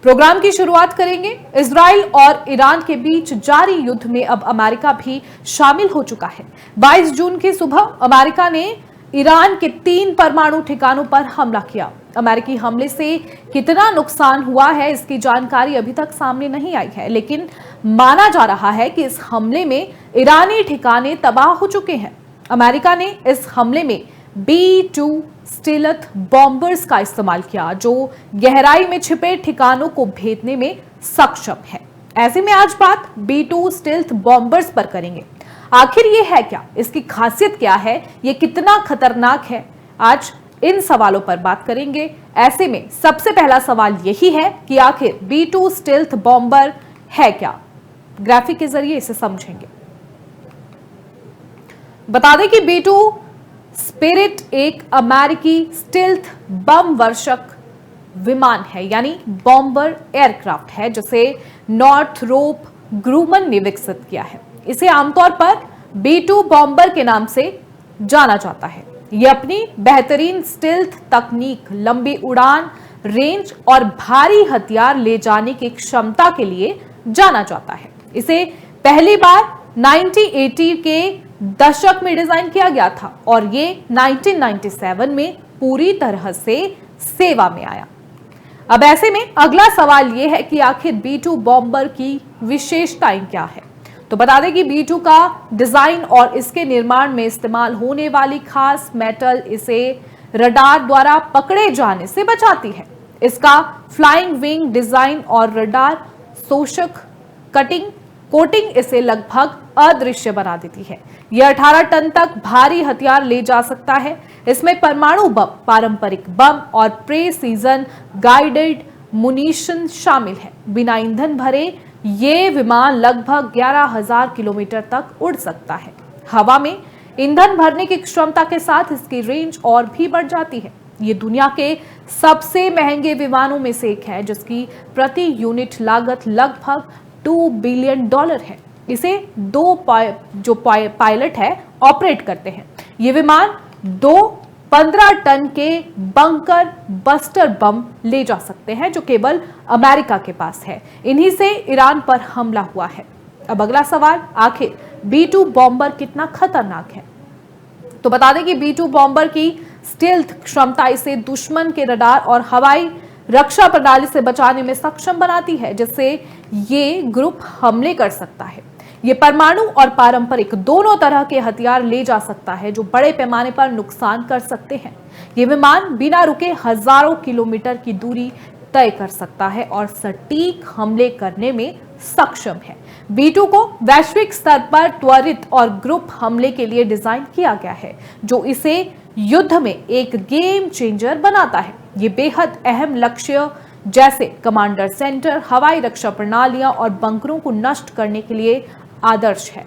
Programme की शुरुआत करेंगे। इजराइल और ईरान के बीच जारी युद्ध में अब अमेरिका भी शामिल हो चुका है। 22 जून की सुबह अमेरिका ने ईरान के 3 परमाणु ठिकानों पर हमला किया। अमेरिकी हमले से कितना नुकसान हुआ है इसकी जानकारी अभी तक सामने नहीं आई है, लेकिन माना जा रहा है कि इस हमले में ईरानी ठिकाने तबाह हो चुके हैं। अमेरिका ने इस हमले में B-2 स्टेल्थ बॉम्बर्स का इस्तेमाल किया, जो गहराई में छिपे ठिकानों को भेदने में सक्षम है। ऐसे में आज बात B-2 स्टेल्थ बॉम्बर्स पर करेंगे। आखिर ये है क्या, इसकी खासियत क्या है, ये कितना खतरनाक है, आज इन सवालों पर बात करेंगे। ऐसे में सबसे पहला सवाल यही है कि आखिर B-2 स्टेल्थ बॉम्बर है क्या। ग्राफिक के जरिए इसे समझेंगे। बता दें कि B-2 स्पिरिट एक अमेरिकी स्टेल्थ बम वर्षक विमान है, यानी बॉम्बर एयरक्राफ्ट है, जिसे नॉर्थरोप ग्रूमन ने विकसित किया है। इसे आमतौर पर B-2 बॉम्बर के नाम से जाना जाता है। यह अपनी बेहतरीन स्टेल्थ तकनीक, लंबी उड़ान रेंज और भारी हथियार ले जाने की क्षमता के लिए जाना जाता है। इसे पहली बार 1980 के दशक में डिजाइन किया गया था और ये 1997 में पूरी तरह से सेवा में आया। अब ऐसे में अगला सवाल यह है कि आखिर B-2 बॉम्बर की विशेषताएं क्या है। तो बता दें कि B-2 का डिजाइन और इसके निर्माण में इस्तेमाल होने वाली खास मेटल इसे रडार द्वारा पकड़े जाने से बचाती है। इसका फ्लाइंग विंग डिजाइन और रडार शोषक कोटिंग इसे लगभग अदृश्य बना देती है। यह 18 टन तक भारी हथियार ले जा सकता है। इसमें परमाणु बम, पारंपरिक बम और प्रीसीजन गाइडेड मुनीशन शामिल है। बिना ईंधन भरे ये विमान लगभग 11,000 किलोमीटर तक उड़ सकता है। हवा में ईंधन भरने की क्षमता के साथ इसकी रेंज और भी बढ़ जाती है। ये दुनिया के सबसे महंगे विमानों में से एक है, जिसकी प्रति यूनिट लागत लगभग $2 बिलियन है। इसे 2 पायलट है ऑपरेट करते हैं। ये विमान 2 15 टन के बंकर बस्टर बम ले जा सकते हैं, जो केवल अमेरिका के पास है। इन्हीं से ईरान पर हमला हुआ है। अब अगला सवाल, आखिर B-2 बॉम्बर कितना खतरनाक है। तो बता दें कि B-2 बॉम्बर की स्टेल्थ क्षमता इसे दुश्मन के रडार और हवाई रक्षा प्रणाली से बचाने में सक्षम बनाती है, जिससे ये ग्रुप हमले कर सकता है। ये परमाणु और पारंपरिक दोनों तरह के हथियार ले जा सकता है, जो बड़े पैमाने पर नुकसान कर सकते हैं। ये विमान बिना रुके हजारों किलोमीटर की दूरी तय कर सकता है और सटीक हमले करने में सक्षम है। B-2 को वैश्विक स्तर पर त्वरित और ग्रुप हमले के लिए डिजाइन किया गया है, जो इसे युद्ध में एक गेम चेंजर बनाता है। ये बेहद अहम लक्ष्य जैसे कमांडर सेंटर, हवाई रक्षा प्रणालियां और बंकरों को नष्ट करने के लिए आदर्श है।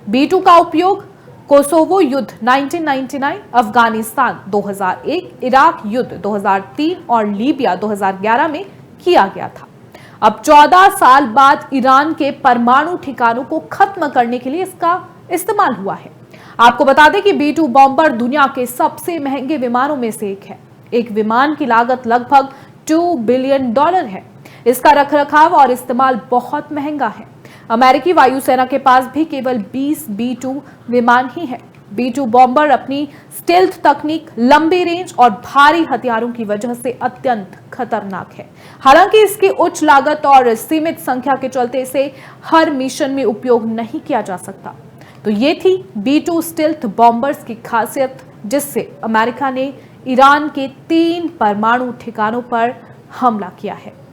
B-2 का उपयोग कोसोवो युद्ध 1999, अफगानिस्तान 2001, इराक युद्ध 2003 और लीबिया 2011 में किया गया था। अब 14 साल बाद ईरान के परमाणु ठिकानों को खत्म करने के लिए इसका इस्तेमाल हुआ है। आपको बता दें कि B-2 बॉम्बर दुनिया के सबसे महंगे विमानों में से एक है। एक विमान की लागत लगभग $2 बिलियन है। इसका रखरखाव और इस्तेमाल बहुत महंगा है। अमेरिकी वायुसेना के पास भी केवल 20 B-2 विमान ही है। B-2 बॉम्बर अपनी स्टेल्थ तकनीक, लंबी रेंज और भारी हथियारों की वजह से अत्यंत खतरनाक है। हालांकि इसकी उच्च लागत और सीमित संख्या के चलते इसे हर मिशन में उपयोग नहीं किया जा सकता। तो ये थी B-2 स्टेल्थ बॉम्बर्स की खासियत, जिससे अमेरिका ने ईरान के 3 परमाणु ठिकानों पर हमला किया है।